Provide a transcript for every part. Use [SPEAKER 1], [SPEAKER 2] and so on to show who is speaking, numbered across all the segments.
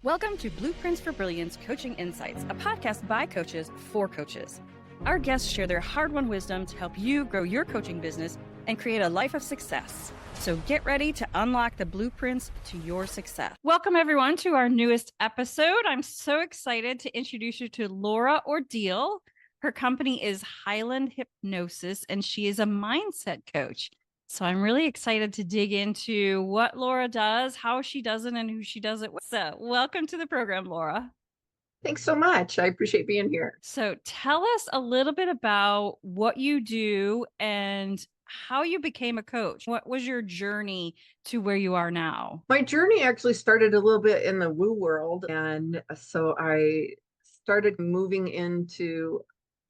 [SPEAKER 1] Welcome to Blueprints for Brilliance Coaching Insights, a podcast by coaches for coaches. Our guests share their hard-won wisdom to help you grow your coaching business and create a life of success. So get ready to unlock the blueprints to your success. Welcome, everyone, to our newest episode. I'm so excited to introduce you to Laura Ordile. Her company is Hypnosis, and she is a mindset coach. So I'm really excited to dig into what Laura does, how she does it, and who she does it with. So welcome to the program, Laura.
[SPEAKER 2] Thanks so much. I appreciate being here.
[SPEAKER 1] So tell us a little bit about what you do and how you became a coach. What was your journey to where you are now?
[SPEAKER 2] My journey actually started a little bit in the woo world. And so I started moving into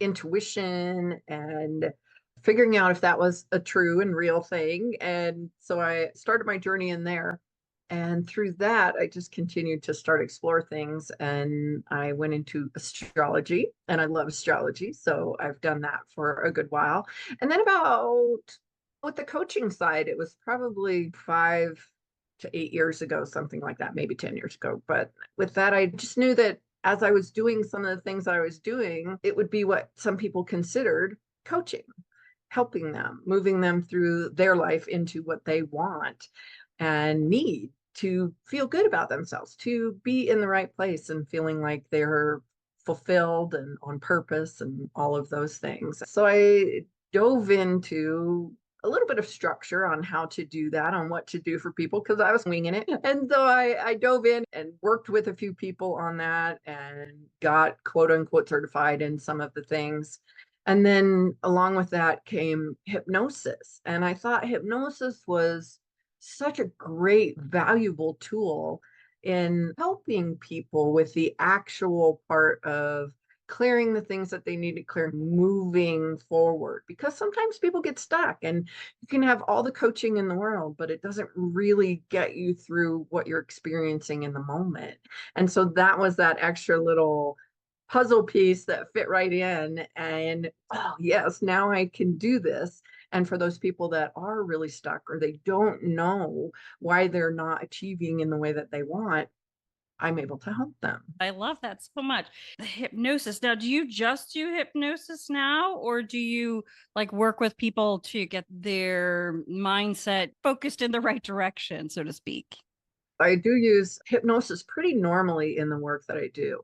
[SPEAKER 2] intuition and figuring out if that was a true and real thing. And so I started my journey in there. And through that, I just continued to start explore things. And I went into astrology, and I love astrology. So I've done that for a good while. And then with the coaching side, it was probably 5 to 8 years ago, something like that, maybe 10 years ago. But with that, I just knew that as I was doing some of the things I was doing, it would be what some people considered coaching, helping them, moving them through their life into what they want and need to feel good about themselves, to be in the right place and feeling like they're fulfilled and on purpose and all of those things. So I dove into a little bit of structure on how to do that, on what to do for people, because I was winging it. And so I dove in and worked with a few people on that and got quote unquote certified in some of the things. And then along with that came hypnosis. And I thought hypnosis was such a great, valuable tool in helping people with the actual part of clearing the things that they need to clear, moving forward. Because sometimes people get stuck, and you can have all the coaching in the world, but it doesn't really get you through what you're experiencing in the moment. And so that was that extra little puzzle piece that fit right in. And oh, yes, now I can do this. And for those people that are really stuck or they don't know why they're not achieving in the way that they want, I'm able to help them.
[SPEAKER 1] I love that so much. The hypnosis. Now, do you just do hypnosis now, or do you like work with people to get their mindset focused in the right direction, so to speak?
[SPEAKER 2] I do use hypnosis pretty normally in the work that I do.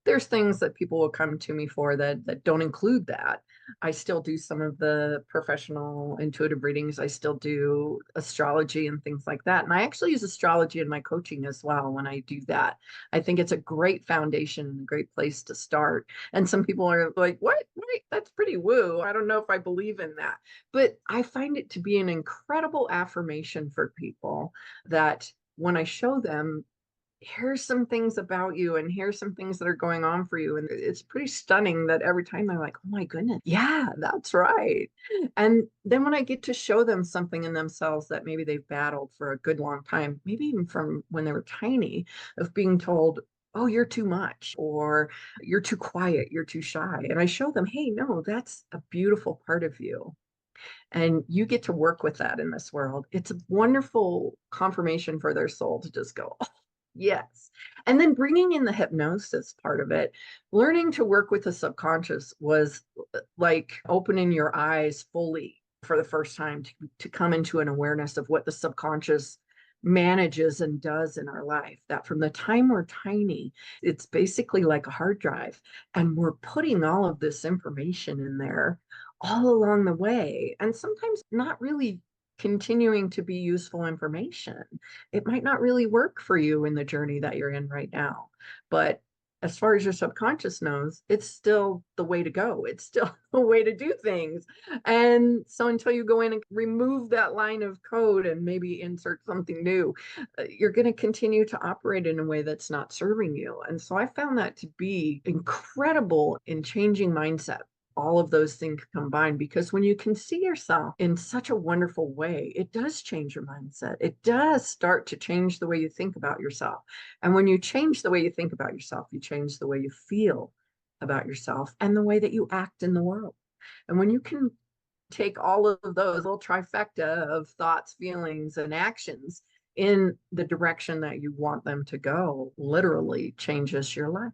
[SPEAKER 2] There's things that people will come to me for that don't include that. I still do some of the professional intuitive readings. I still do astrology and things like that. And I actually use astrology in my coaching as well when I do that. I think it's a great foundation and a great place to start. And some people are like, what? Wait, that's pretty woo. I don't know if I believe in that. But I find it to be an incredible affirmation for people that when I show them, here's some things about you and here's some things that are going on for you, and it's pretty stunning that every time they're like, oh my goodness, yeah, that's right. And then when I get to show them something in themselves that maybe they've battled for a good long time, maybe even from when they were tiny, of being told, oh, you're too much, or you're too quiet, you're too shy, and I show them, hey, no, that's a beautiful part of you, and you get to work with that in this world. It's a wonderful confirmation for their soul to just go, yes. And then bringing in the hypnosis part of it, learning to work with the subconscious was like opening your eyes fully for the first time to come into an awareness of what the subconscious manages and does in our life. That from the time we're tiny, it's basically like a hard drive, and we're putting all of this information in there all along the way, and sometimes not really continuing to be useful information. It might not really work for you in the journey that you're in right now. But as far as your subconscious knows, it's still the way to go. It's still the way to do things. And so until you go in and remove that line of code and maybe insert something new, you're going to continue to operate in a way that's not serving you. And so I found that to be incredible in changing mindset, all of those things combined, because when you can see yourself in such a wonderful way, it does change your mindset. It does start to change the way you think about yourself. And when you change the way you think about yourself, you change the way you feel about yourself and the way that you act in the world. And when you can take all of those little trifecta of thoughts, feelings, and actions in the direction that you want them to go literally changes your life.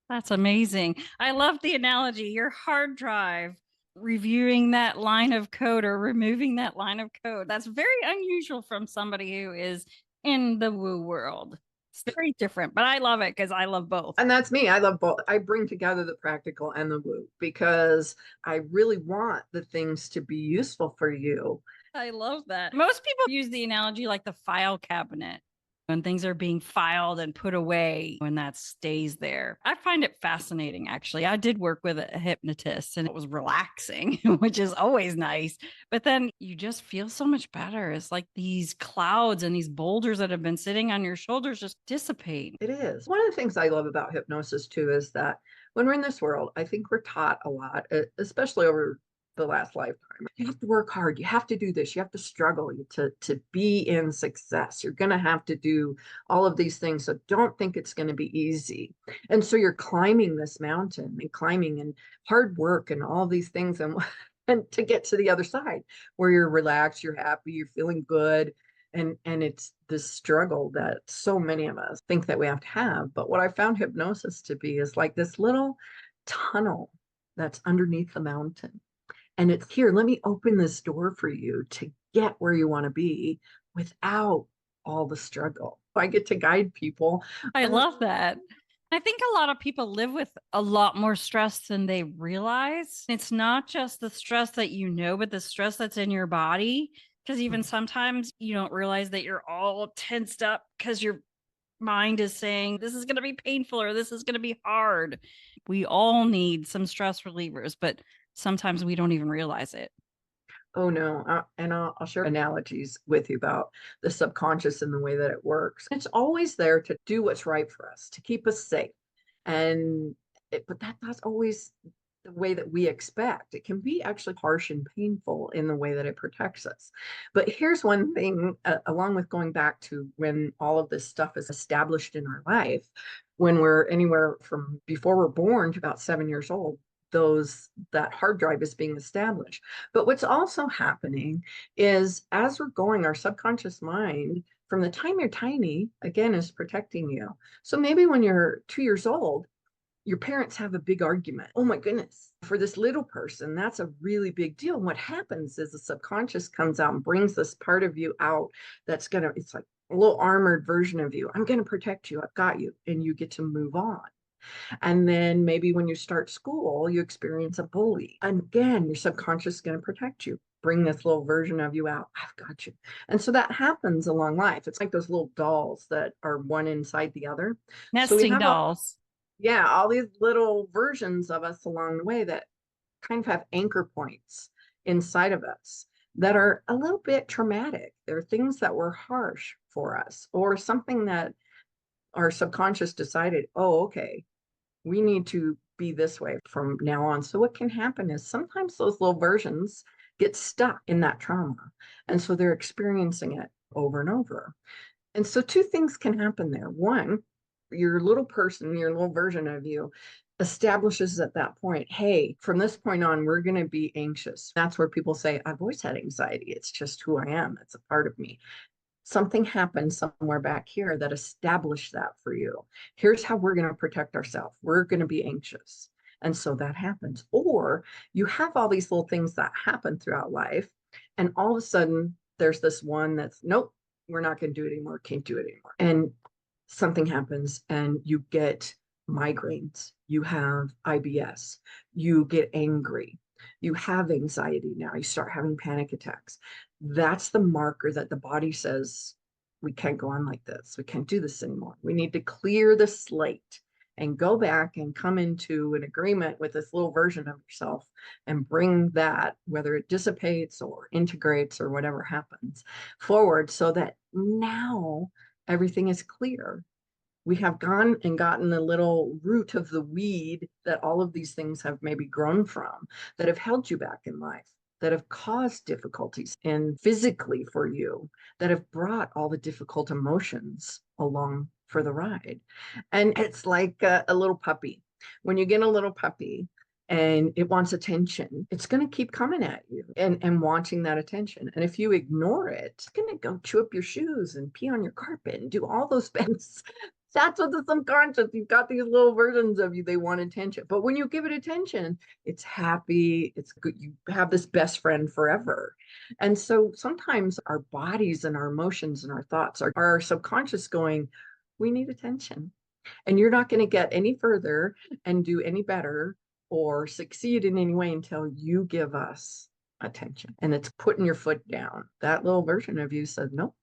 [SPEAKER 1] That's amazing. I love the analogy. Your hard drive, reviewing that line of code or removing that line of code. That's very unusual from somebody who is in the woo world. It's very different, but I love it because I love both.
[SPEAKER 2] And that's me. I love both. I bring together the practical and the woo because I really want the things to be useful for you.
[SPEAKER 1] I love that. Most people use the analogy like the file cabinet when things are being filed and put away when that stays there. I find it fascinating, actually. I did work with a hypnotist and it was relaxing, which is always nice. But then you just feel so much better. It's like these clouds and these boulders that have been sitting on your shoulders just dissipate.
[SPEAKER 2] It is. One of the things I love about hypnosis too is that when we're in this world, I think we're taught a lot, especially over the last lifetime. You have to work hard. You have to do this. You have to struggle to be in success. You're going to have to do all of these things. So don't think it's going to be easy. And so you're climbing this mountain and climbing and hard work and all these things and to get to the other side where you're relaxed, you're happy, you're feeling good. And it's this struggle that so many of us think that we have to have. But what I found hypnosis to be is like this little tunnel that's underneath the mountain. And it's here, let me open this door for you to get where you want to be without all the struggle. I get to guide people.
[SPEAKER 1] I love that. I think a lot of people live with a lot more stress than they realize. It's not just the stress that you know, but the stress that's in your body. Because even sometimes you don't realize that you're all tensed up because your mind is saying, this is going to be painful or this is going to be hard. We all need some stress relievers, but sometimes we don't even realize it.
[SPEAKER 2] Oh no. And I'll share analogies with you about the subconscious and the way that it works. It's always there to do what's right for us, to keep us safe. But that's always the way that we expect. It can be actually harsh and painful in the way that it protects us. But here's one thing, along with going back to when all of this stuff is established in our life, when we're anywhere from before we're born to about 7 years old, that hard drive is being established. But what's also happening is as we're going, our subconscious mind, from the time you're tiny, again, is protecting you. So maybe when you're 2 years old, your parents have a big argument. Oh my goodness, for this little person, that's a really big deal. And what happens is the subconscious comes out and brings this part of you out it's like a little armored version of you. I'm going to protect you. I've got you. And you get to move on. And then maybe when you start school, you experience a bully. And again, your subconscious is going to protect you, bring this little version of you out. I've got you. And so that happens along life. It's like those little dolls that are one inside the other.
[SPEAKER 1] Nesting dolls.
[SPEAKER 2] All these little versions of us along the way that kind of have anchor points inside of us that are a little bit traumatic. There are things that were harsh for us or something that our subconscious decided, oh, okay, we need to be this way from now on. So what can happen is sometimes those little versions get stuck in that trauma. And so they're experiencing it over and over. And so two things can happen there. One, your little person, your little version of you establishes at that point, hey, from this point on, we're going to be anxious. That's where people say, I've always had anxiety. It's just who I am. It's a part of me. Something happened somewhere back here that established that for you. Here's how we're going to protect ourselves. We're going to be anxious. And so that happens. Or you have all these little things that happen throughout life. And all of a sudden, there's this one that's, nope, we're not going to do it anymore. Can't do it anymore. And something happens and you get migraines. You have IBS. You get angry. You have anxiety now. You start having panic attacks. That's the marker that the body says, we can't go on like this. We can't do this anymore. We need to clear the slate and go back and come into an agreement with this little version of yourself and bring that, whether it dissipates or integrates or whatever happens, forward so that now everything is clear. We have gone and gotten the little root of the weed that all of these things have maybe grown from, that have held you back in life, that have caused difficulties and physically for you, that have brought all the difficult emotions along for the ride. And it's like a little puppy. When you get a little puppy, and it wants attention. It's going to keep coming at you and wanting that attention. And if you ignore it, it's going to go chew up your shoes and pee on your carpet and do all those things. That's what the subconscious, you've got these little versions of you, they want attention. But when you give it attention, it's happy, it's good. You have this best friend forever. And so sometimes our bodies and our emotions and our thoughts are our subconscious going, we need attention. And you're not going to get any further and do any better or succeed in any way until you give us attention. And it's putting your foot down. That little version of you said, nope,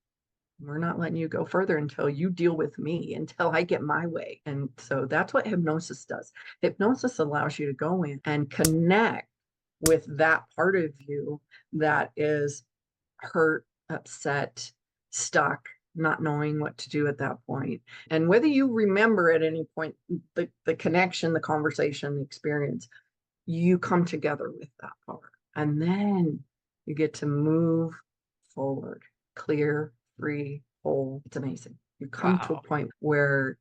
[SPEAKER 2] we're not letting you go further until you deal with me, until I get my way. And so that's what hypnosis does. Hypnosis allows you to go in and connect with that part of you that is hurt, upset, stuck, not knowing what to do at that point. And whether you remember at any point the connection, the conversation, the experience, you come together with that part. And then you get to move forward, clear, free, whole. It's amazing. You come to a point where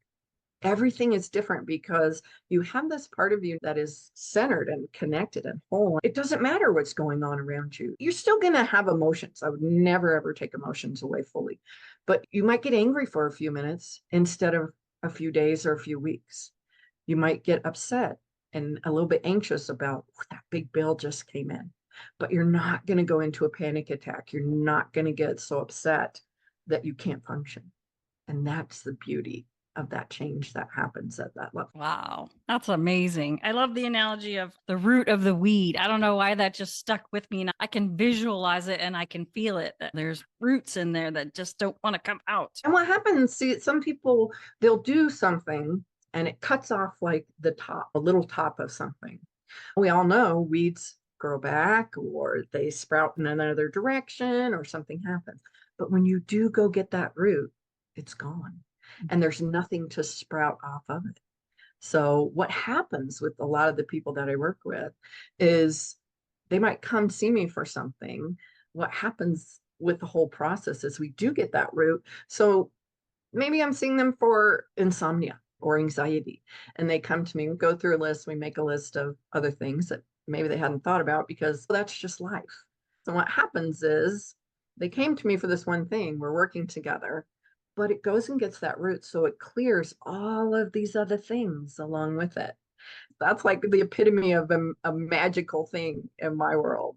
[SPEAKER 2] everything is different because you have this part of you that is centered and connected and whole. It doesn't matter what's going on around you. You're still going to have emotions. I would never, ever take emotions away fully, but you might get angry for a few minutes instead of a few days or a few weeks. You might get upset and a little bit anxious about that big bill just came in, but you're not going to go into a panic attack. You're not going to get so upset that you can't function. And that's the beauty of that change that happens at that level.
[SPEAKER 1] Wow, that's amazing. I love the analogy of the root of the weed. I don't know why that just stuck with me. And I can visualize it and I can feel it. That there's roots in there that just don't want to come out.
[SPEAKER 2] And what happens, see, some people, they'll do something and it cuts off like the top, a little top of something. We all know weeds grow back or they sprout in another direction or something happens. But when you do go get that root, it's gone. And there's nothing to sprout off of it. So what happens with a lot of the people that I work with is they might come see me for something. What happens with the whole process is we do get that root. So maybe I'm seeing them for insomnia or anxiety, and they come to me, we go through a list, we make a list of other things that maybe they hadn't thought about because that's just life. So what happens is they came to me for this one thing, we're working together, but it goes and gets that root. So it clears all of these other things along with it. That's like the epitome of a magical thing in my world.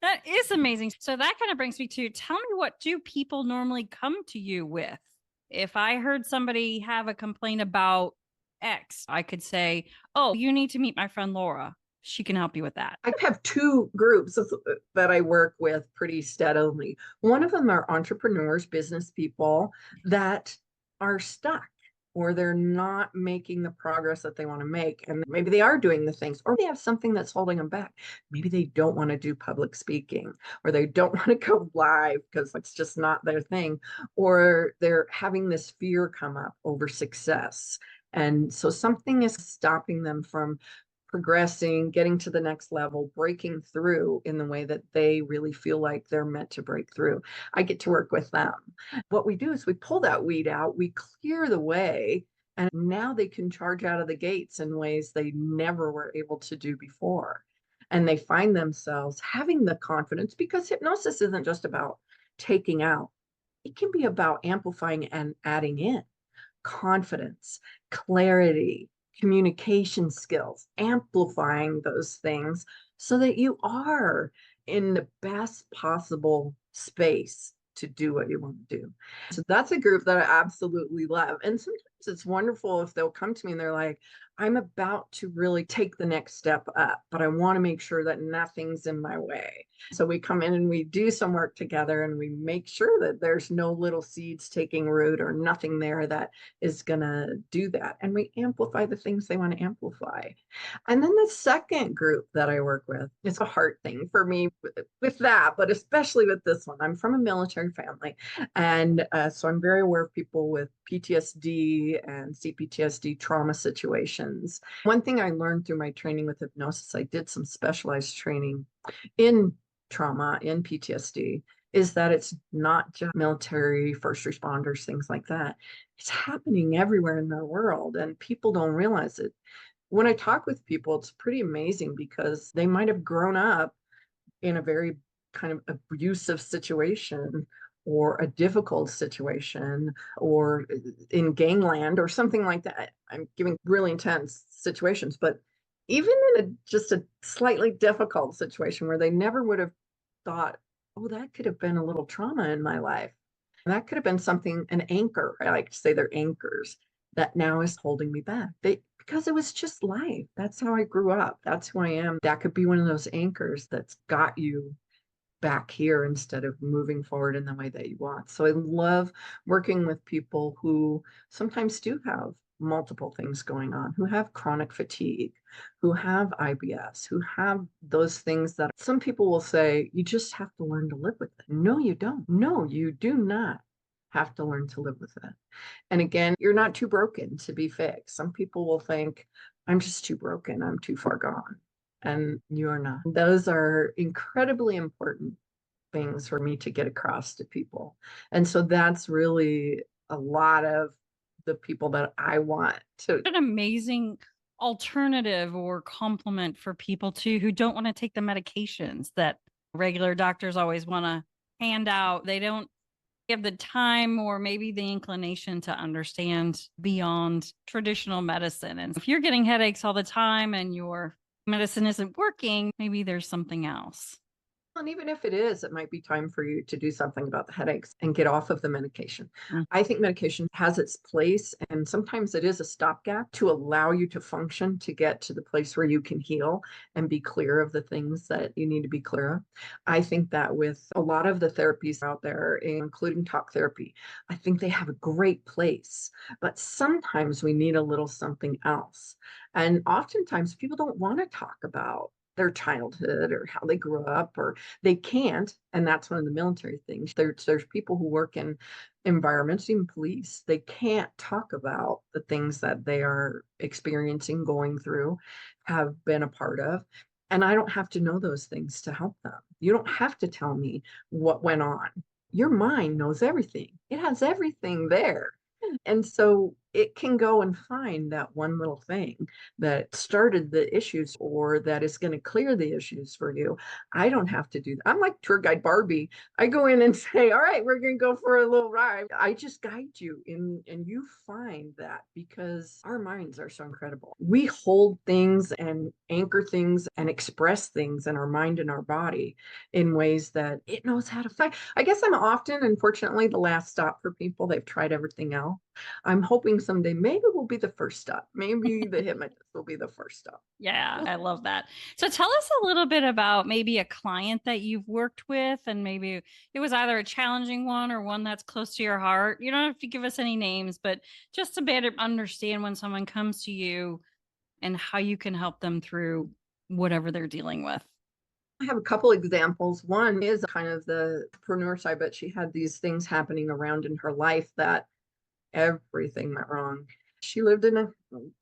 [SPEAKER 1] That is amazing. So that kind of brings me to, tell me, what do people normally come to you with? If I heard somebody have a complaint about X, I could say, oh, you need to meet my friend Laura. She can help you with that.
[SPEAKER 2] I have two groups that I work with pretty steadily. One of them are entrepreneurs, business people that are stuck or they're not making the progress that they want to make. And maybe they are doing the things, or they have something that's holding them back. Maybe they don't want to do public speaking, or they don't want to go live because it's just not their thing, or they're having this fear come up over success. And so something is stopping them from progressing, getting to the next level, breaking through in the way that they really feel like they're meant to break through. I get to work with them. What we do is we pull that weed out, we clear the way, and now they can charge out of the gates in ways they never were able to do before. And they find themselves having the confidence, because hypnosis isn't just about taking out, it can be about amplifying and adding in confidence, clarity, communication skills, amplifying those things so that you are in the best possible space to do what you want to do. So that's a group that I absolutely love. And sometimes it's wonderful if they'll come to me and they're like, I'm about to really take the next step up, but I want to make sure that nothing's in my way. So we come in and we do some work together and we make sure that there's no little seeds taking root or nothing there that is going to do that. And we amplify the things they want to amplify. And then the second group that I work with, it's a hard thing for me with that, but especially with this one. I'm from a military family. And so I'm very aware of people with PTSD and CPTSD trauma situations. One thing I learned through my training with hypnosis, I did some specialized training in trauma, in PTSD, is that it's not just military, first responders, things like that. It's happening everywhere in the world, and people don't realize it. when I talk with people, it's pretty amazing because they might have grown up in a very kind of abusive situation or a difficult situation or in gangland or something like that. I'm giving really intense situations, but even in just a slightly difficult situation where they never would have thought, oh, that could have been a little trauma in my life. That could have been something, an anchor. I like to say they're anchors that now is holding me back. Because it was just life. That's how I grew up. That's who I am. That could be one of those anchors that's got you back here instead of moving forward in the way that you want. So I love working with people who sometimes do have multiple things going on, who have chronic fatigue, who have IBS, who have those things that some people will say, you just have to learn to live with it. No, you don't. No, you do not have to learn to live with it. And again, you're not too broken to be fixed. Some people will think, I'm just too broken. I'm too far gone. And you are not. Those are incredibly important things for me to get across to people. And so that's really a lot of the people that I want to.
[SPEAKER 1] An amazing alternative or complement for people too who don't want to take the medications that regular doctors always want to hand out. They don't have the time or maybe the inclination to understand beyond traditional medicine. And if you're getting headaches all the time and your medicine isn't working, maybe there's something else.
[SPEAKER 2] And even if it is, it might be time for you to do something about the headaches and get off of the medication. I think medication has its place, and sometimes it is a stopgap to allow you to function, to get to the place where you can heal and be clear of the things that you need to be clear of. I think that with a lot of the therapies out there, including talk therapy, I think they have a great place, but sometimes we need a little something else. And oftentimes people don't want to talk about their childhood or how they grew up, or they can't. And that's one of the military things. There's people who work in environments, even police, they can't talk about the things that they are experiencing, going through, have been a part of. And I don't have to know those things to help them. You don't have to tell me what went on. Your mind knows everything. It has everything there. And so it can go and find that one little thing that started the issues or that is going to clear the issues for you. I don't have to do that. I'm like tour guide Barbie. I go in and say, all right, we're going to go for a little ride. I just guide you in, and you find that because our minds are so incredible. We hold things and anchor things and express things in our mind and our body in ways that it knows how to find. I guess I'm often, unfortunately, the last stop for people. They've tried everything else. I'm hoping someday maybe we'll be the first stop. Maybe the hypnotist will be the first stop.
[SPEAKER 1] Yeah, I love that. So tell us a little bit about maybe a client that you've worked with, and maybe it was either a challenging one or one that's close to your heart. You don't have to give us any names, but just to better understand when someone comes to you and how you can help them through whatever they're dealing with.
[SPEAKER 2] I have a couple examples. One is kind of the entrepreneur side, but she had these things happening around in her life that everything went wrong. She lived in a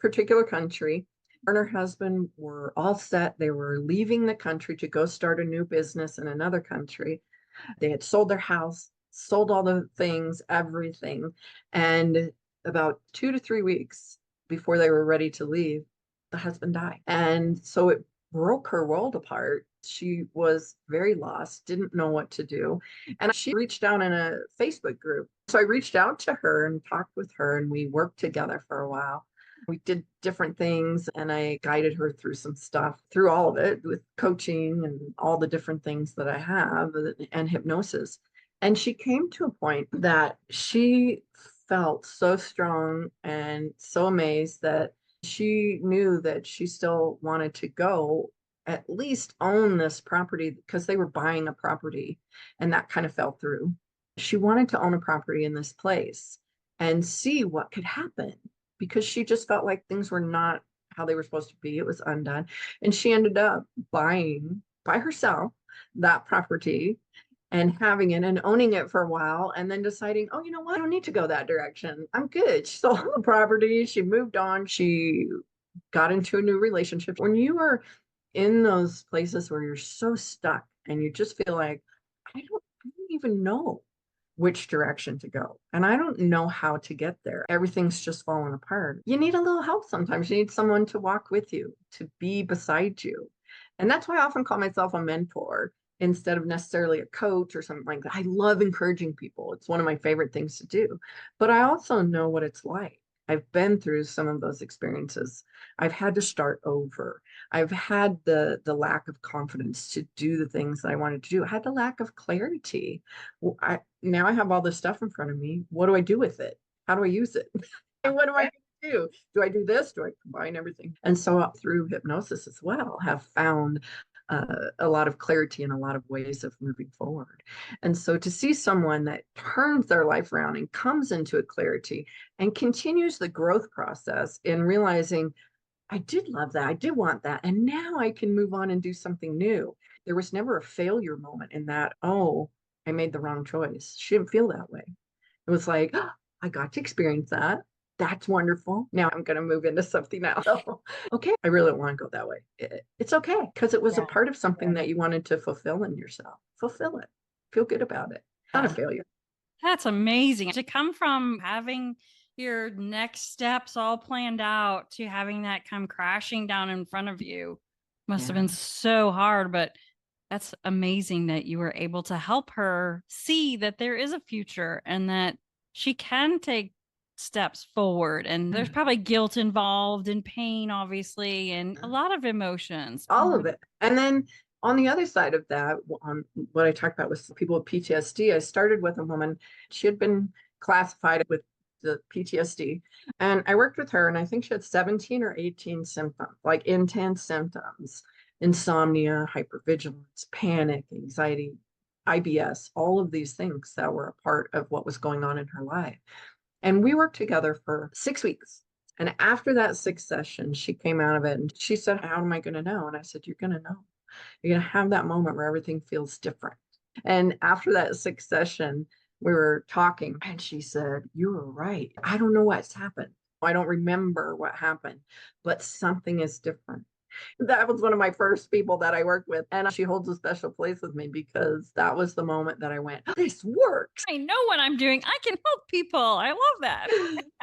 [SPEAKER 2] particular country. Her and her husband were all set. They were leaving the country to go start a new business in another country. They had sold their house, sold all the things, everything. And about 2 to 3 weeks before they were ready to leave, the husband died. And so it broke her world apart. She was very lost, didn't know what to do. And she reached out in a Facebook group. So I reached out to her and talked with her, and we worked together for a while. We did different things, and I guided her through some stuff, through all of it, with coaching and all the different things that I have and hypnosis. And she came to a point that she felt so strong and so amazed that she knew that she still wanted to go at least own this property, because they were buying a property and that kind of fell through. She wanted to own a property in this place and see what could happen, because she just felt like things were not how they were supposed to be. It was undone. And she ended up buying by herself that property and having it and owning it for a while, and then deciding, oh, you know what? I don't need to go that direction. I'm good. She sold the property. She moved on. She got into a new relationship. When you are in those places where you're so stuck and you just feel like, I don't even know which direction to go. And I don't know how to get there. Everything's just falling apart. You need a little help sometimes. You need someone to walk with you, to be beside you. And that's why I often call myself a mentor instead of necessarily a coach or something like that. I love encouraging people. It's one of my favorite things to do. But I also know what it's like. I've been through some of those experiences. I've had to start over. I've had the lack of confidence to do the things that I wanted to do. I had the lack of clarity. Now I have all this stuff in front of me. What do I do with it? How do I use it? And what do I do? Do I do this? Do I combine everything? And so through hypnosis as well, have found a lot of clarity and a lot of ways of moving forward. And so to see someone that turns their life around and comes into a clarity and continues the growth process in realizing, I did love that. I did want that. And now I can move on and do something new. There was never a failure moment in that, oh, I made the wrong choice. She didn't feel that way. It was like, oh, I got to experience that. That's wonderful. Now I'm going to move into something else. So, okay, I really don't want to go that way. It's okay because it was a part of something that you wanted to fulfill in yourself. Fulfill it. Feel good about it. Not a failure.
[SPEAKER 1] That's amazing. To come from having your next steps all planned out to having that come crashing down in front of you must have been so hard, but that's amazing that you were able to help her see that there is a future and that she can take steps forward. And there's probably guilt involved and pain, obviously, and a lot of emotions.
[SPEAKER 2] All of it. And then on the other side of that, on what I talked about with people with PTSD, I started with a woman. She had been classified with the PTSD. And I worked with her, and I think she had 17 or 18 symptoms, like intense symptoms, insomnia, hypervigilance, panic, anxiety, IBS, all of these things that were a part of what was going on in her life. And we worked together for 6 weeks. And after that 6th session, she came out of it and she said, how am I going to know? And I said, you're going to know. You're going to have that moment where everything feels different. And after that 6th session, we were talking and she said, you were right. I don't know what's happened. I don't remember what happened, but something is different. That was one of my first people that I worked with. And she holds a special place with me because that was the moment that I went, this works.
[SPEAKER 1] I know what I'm doing. I can help people. I love that.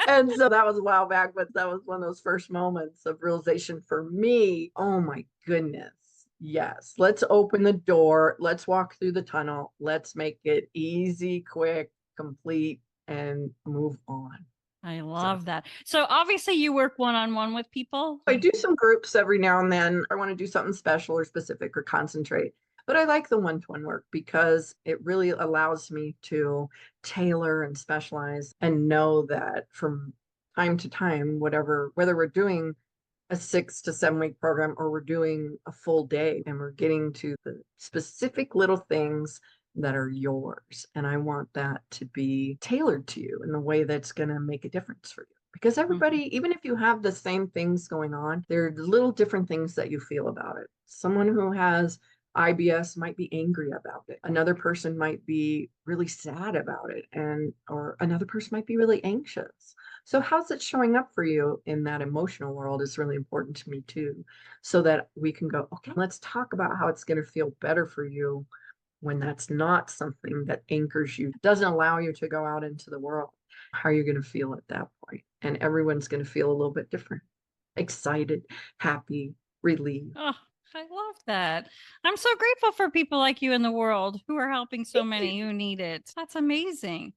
[SPEAKER 2] And so that was a while back, but that was one of those first moments of realization for me. Oh my goodness. Yes. Let's open the door. Let's walk through the tunnel. Let's make it easy, quick, complete, and move on.
[SPEAKER 1] I love that. So obviously you work one-on-one with people.
[SPEAKER 2] I do some groups every now and then. I want to do something special or specific or concentrate. But I like the one-to-one work because it really allows me to tailor and specialize and know that from time to time, whether we're doing a 6 to 7 week program or we're doing a full day and we're getting to the specific little things that are yours. And I want that to be tailored to you in the way that's going to make a difference for you. Because everybody, even if you have the same things going on, there are little different things that you feel about it. Someone who has IBS might be angry about it. Another person might be really sad about it, or another person might be really anxious. So how's it showing up for you in that emotional world is really important to me too, so that we can go, okay, let's talk about how it's going to feel better for you when that's not something that anchors you, doesn't allow you to go out into the world. How are you going to feel at that point? And everyone's going to feel a little bit different. Excited, happy, relieved.
[SPEAKER 1] Oh, I love that. I'm so grateful for people like you in the world who are helping so many who need it. That's amazing.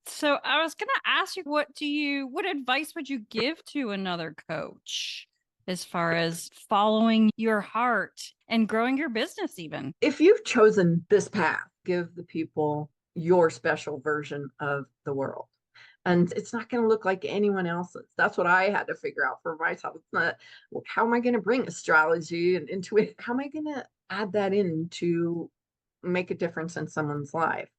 [SPEAKER 1] So I was going to ask you, what advice would you give to another coach as far as following your heart and growing your business even?
[SPEAKER 2] If you've chosen this path, give the people your special version of the world. And it's not going to look like anyone else's. That's what I had to figure out for myself. It's not, well, how am I going to bring astrology and intuition? How am I going to add that in to make a difference in someone's life?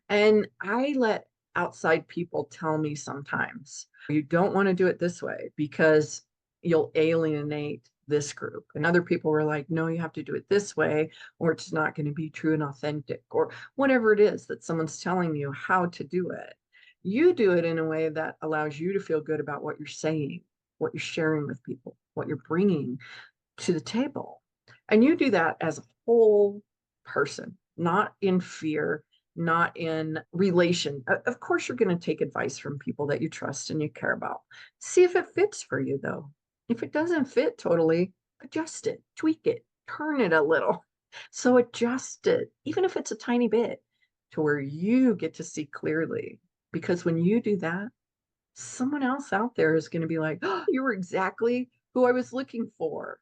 [SPEAKER 2] And I let outside people tell me sometimes, you don't want to do it this way because you'll alienate this group. And other people were like, no, you have to do it this way, or it's not going to be true and authentic, or whatever it is that someone's telling you how to do it. You do it in a way that allows you to feel good about what you're saying, what you're sharing with people, what you're bringing to the table. And you do that as a whole person, not in fear, not in relation. Of course, you're going to take advice from people that you trust and you care about. See if it fits for you, though. If it doesn't fit totally, adjust it, tweak it, turn it a little. So adjust it, even if it's a tiny bit, to where you get to see clearly. Because when you do that, someone else out there is going to be like, oh, you were exactly who I was looking for.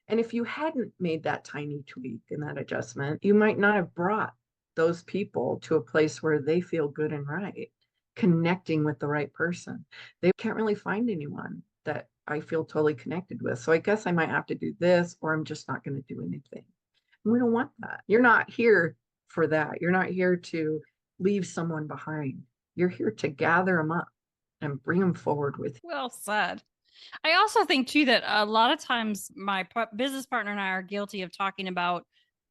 [SPEAKER 2] And if you hadn't made that tiny tweak and that adjustment, you might not have brought those people to a place where they feel good and right, connecting with the right person. They can't really find anyone that I feel totally connected with. So I guess I might have to do this, or I'm just not going to do anything. And we don't want that. You're not here for that. You're not here to leave someone behind. You're here to gather them up and bring them forward with you.
[SPEAKER 1] Well said. I also think too that a lot of times my business partner and I are guilty of talking about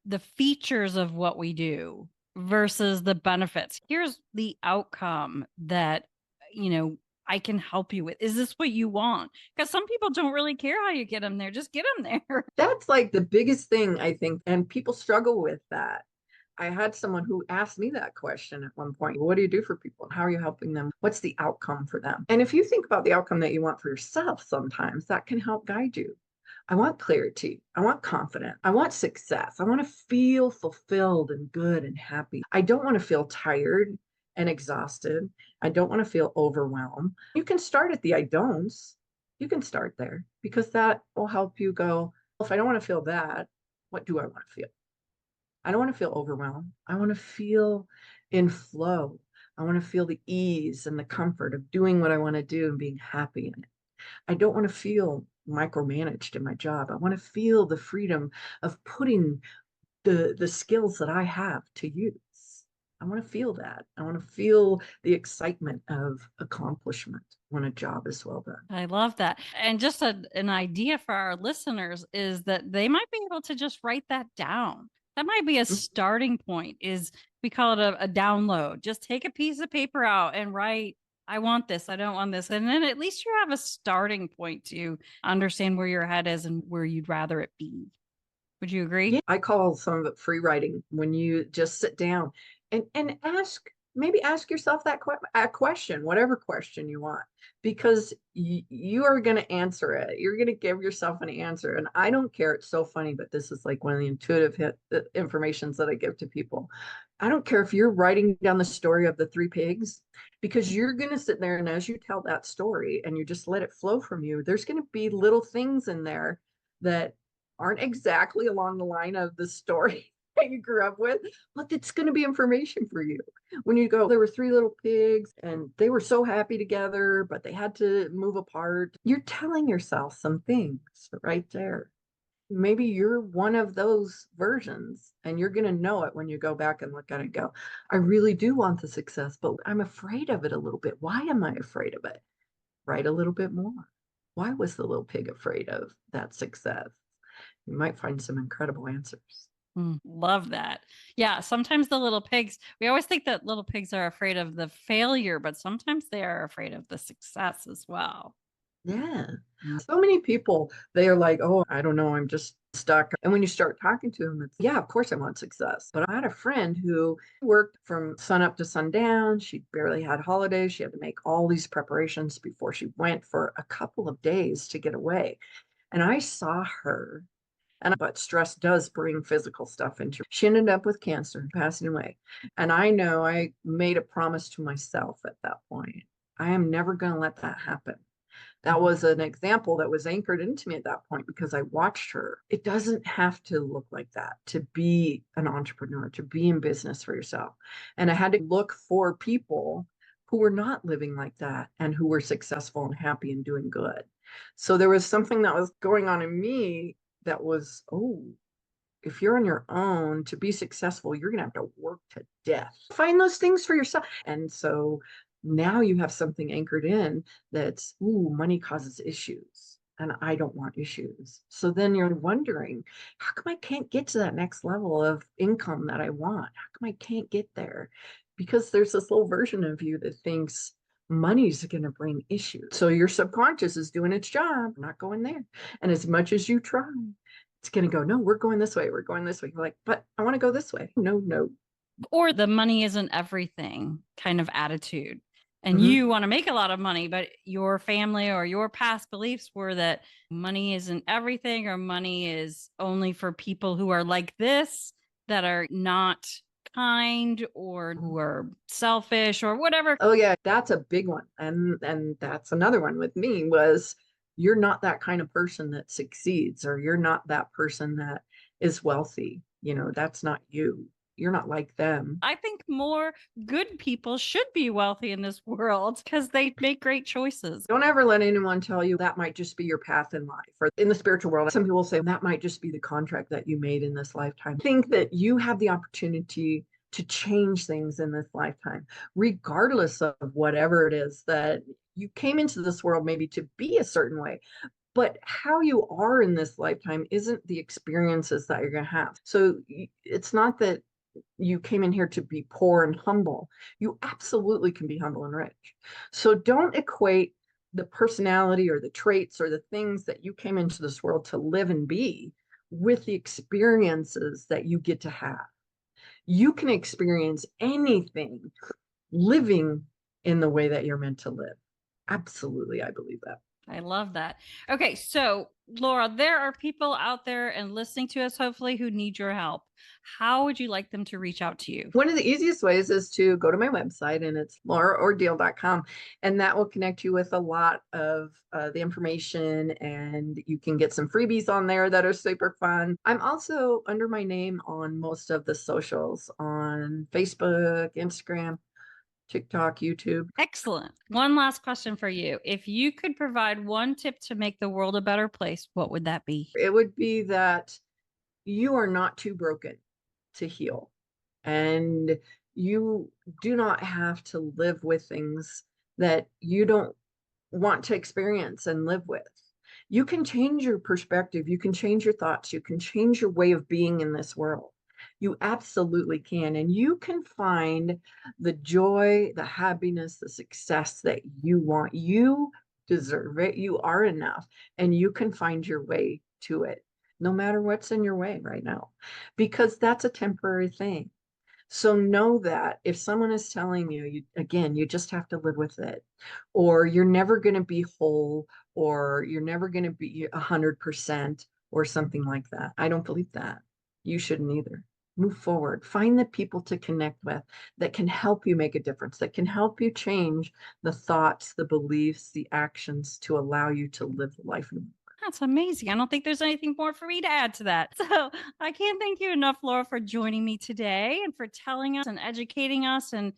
[SPEAKER 1] the features of what we do versus the benefits. Here's the outcome that, I can help you with. Is this what you want? Because some people don't really care how you get them there. Just get them there.
[SPEAKER 2] That's like the biggest thing, I think, and people struggle with that. I had someone who asked me that question at one point. What do you do for people? How are you helping them? What's the outcome for them? And if you think about the outcome that you want for yourself, sometimes that can help guide you. I want clarity. I want confidence. I want success. I want to feel fulfilled and good and happy. I don't want to feel tired and exhausted. I don't want to feel overwhelmed. You can start at the I don'ts. You can start there because that will help you go, well, if I don't want to feel that, what do I want to feel? I don't want to feel overwhelmed. I want to feel in flow. I want to feel the ease and the comfort of doing what I want to do and being happy in it. I don't want to feel micromanaged in my job. I want to feel the freedom of putting the skills that I have to use. I want to feel that. I want to feel the excitement of accomplishment when a job is well done.
[SPEAKER 1] I love that. And just an idea for our listeners is that they might be able to just write that down. That might be a starting point. We call it a download. Just take a piece of paper out and write, I want this, I don't want this. And then at least you have a starting point to understand where your head is and where you'd rather it be. Would you agree?
[SPEAKER 2] Yeah, I call some of it free writing, when you just sit down and ask yourself that question, whatever question you want, because you are going to answer it. You're going to give yourself an answer. And I don't care. It's so funny, but this is like one of the intuitive informations that I give to people. I don't care if you're writing down the story of the three pigs, because you're going to sit there, and as you tell that story and you just let it flow from you, there's going to be little things in there that aren't exactly along the line of the story that you grew up with, but it's going to be information for you. When you go, there were three little pigs and they were so happy together, but they had to move apart. You're telling yourself some things right there. Maybe you're one of those versions, and you're going to know it when you go back and look at it and go, I really do want the success, but I'm afraid of it a little bit. Why am I afraid of it? Write a little bit more. Why was the little pig afraid of that success? You might find some incredible answers.
[SPEAKER 1] Love that. Yeah. Sometimes the little pigs, we always think that little pigs are afraid of the failure, but sometimes they are afraid of the success as well.
[SPEAKER 2] Yeah. So many people, they are like, oh, I don't know, I'm just stuck. And when you start talking to them, it's, yeah, of course I want success. But I had a friend who worked from sun up to sundown. She barely had holidays. She had to make all these preparations before she went for a couple of days to get away. And I saw her. But stress does bring physical stuff into. She ended up with cancer, passing away. And I know I made a promise to myself at that point. I am never going to let that happen. That was an example that was anchored into me at that point, because I watched her. It doesn't have to look like that to be an entrepreneur, to be in business for yourself. And I had to look for people who were not living like that and who were successful and happy and doing good. So there was something that was going on in me that was, oh, if you're on your own to be successful, you're going to have to work to death. Find those things for yourself. And so now you have something anchored in that's, ooh, money causes issues. And I don't want issues. So then you're wondering, how come I can't get to that next level of income that I want? How come I can't get there? Because there's this little version of you that thinks money's going to bring issues. So your subconscious is doing its job, not going there. And as much as you try, it's going to go, no, we're going this way. We're going this way. You're like, but I want to go this way. No,
[SPEAKER 1] Or the money isn't everything kind of attitude. And
[SPEAKER 2] Mhm.
[SPEAKER 1] you want to make a lot of money, but your family or your past beliefs were that money isn't everything, or money is only for people who are like this, that are not kind or who are selfish or whatever.
[SPEAKER 2] Oh yeah, that's a big one. And that's another one with me was you're not that kind of person that succeeds, or you're not that person that is wealthy. That's not you. You're not like them.
[SPEAKER 1] I think more good people should be wealthy in this world because they make great choices.
[SPEAKER 2] Don't ever let anyone tell you that might just be your path in life. Or in the spiritual world, some people say that might just be the contract that you made in this lifetime. Think that you have the opportunity to change things in this lifetime, regardless of whatever it is that you came into this world maybe to be a certain way. But how you are in this lifetime isn't the experiences that you're going to have. So it's not that you came in here to be poor and humble. You absolutely can be humble and rich. So don't equate the personality or the traits or the things that you came into this world to live and be with the experiences that you get to have. You can experience anything living in the way that you're meant to live. Absolutely, I believe that.
[SPEAKER 1] I love that. Okay, so Laura, there are people out there and listening to us, hopefully, who need your help. How would you like them to reach out to you?
[SPEAKER 2] One of the easiest ways is to go to my website, and it's lauraordile.com, and that will connect you with a lot of the information, and you can get some freebies on there that are super fun. I'm also under my name on most of the socials, on Facebook, Instagram, TikTok, YouTube.
[SPEAKER 1] Excellent. One last question for you. If you could provide one tip to make the world a better place, what would that be?
[SPEAKER 2] It would be that you are not too broken to heal, and you do not have to live with things that you don't want to experience and live with. You can change your perspective, you can change your thoughts, you can change your way of being in this world. You absolutely can. And you can find the joy, the happiness, the success that you want. You deserve it. You are enough. And you can find your way to it, no matter what's in your way right now, because that's a temporary thing. So know that if someone is telling you, again, you just have to live with it, or you're never going to be whole, or you're never going to be 100%, or something like that. I don't believe that. You shouldn't either. Move forward. Find the people to connect with that can help you make a difference, that can help you change the thoughts, the beliefs, the actions to allow you to live the life.
[SPEAKER 1] That's amazing. I don't think there's anything more for me to add to that. So I can't thank you enough, Laura, for joining me today and for telling us and educating us. And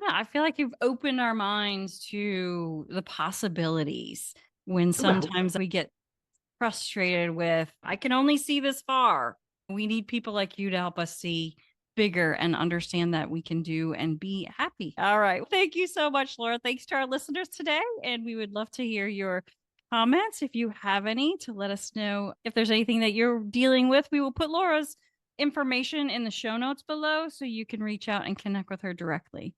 [SPEAKER 1] I feel like you've opened our minds to the possibilities when sometimes we get frustrated with, I can only see this far. We need people like you to help us see bigger and understand that we can do and be happy. All right. Thank you so much, Laura. Thanks to our listeners today. And we would love to hear your comments if you have any, to let us know if there's anything that you're dealing with. We will put Laura's information in the show notes below so you can reach out and connect with her directly.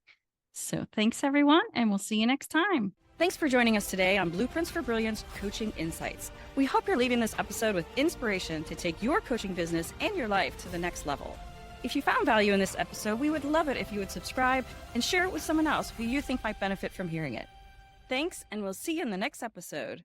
[SPEAKER 1] So thanks, everyone, and we'll see you next time. Thanks for joining us today on Blueprints for Brilliance Coaching Insights. We hope you're leaving this episode with inspiration to take your coaching business and your life to the next level. If you found value in this episode, we would love it if you would subscribe and share it with someone else who you think might benefit from hearing it. Thanks, and we'll see you in the next episode.